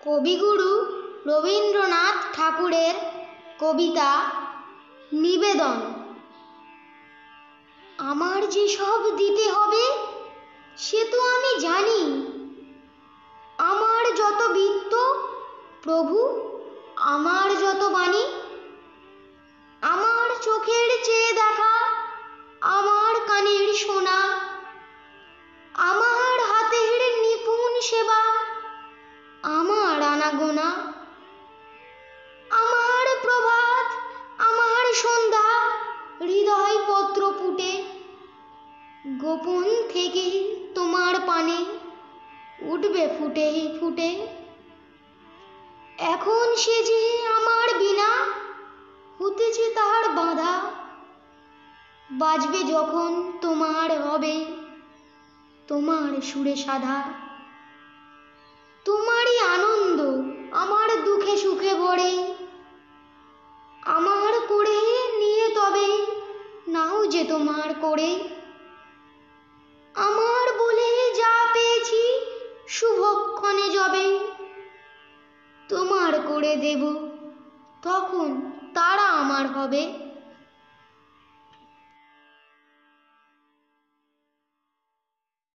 কবিগুরু রবীন্দ্রনাথ ঠাকুরের কবিতা নিবেদন। আমার যে সব দিতে হবে সে তো আমি জানি, আমার যত বৃত্ত প্রভু, আমার যত বাণী, আমার চোখের চেয়ে দেখা, আমার কানের শোনা, আমার হাতের নিপুণ সেবা, আমার আনাগোনা, আমার প্রভাত, আমার সন্ধ্যা, হৃদয় পত্র পুটে গোপন থেকে তোমার পানে উঠবে ফুটে ফুটে। এখন সে যে আমার বিনা হতেছে তাহার বাঁধা, বাজবে যখন তোমার হবে তোমার সুরে সাধা। তোমারই আনন্দ আমার দুঃখে সুখে ভরে, আমার করে নিয়ে তবে নাও যে তোমার করে। আমার বলে যা পেয়েছি শুভক্ষণে যবে তোমার করে দেব, তখন তারা আমার হবে।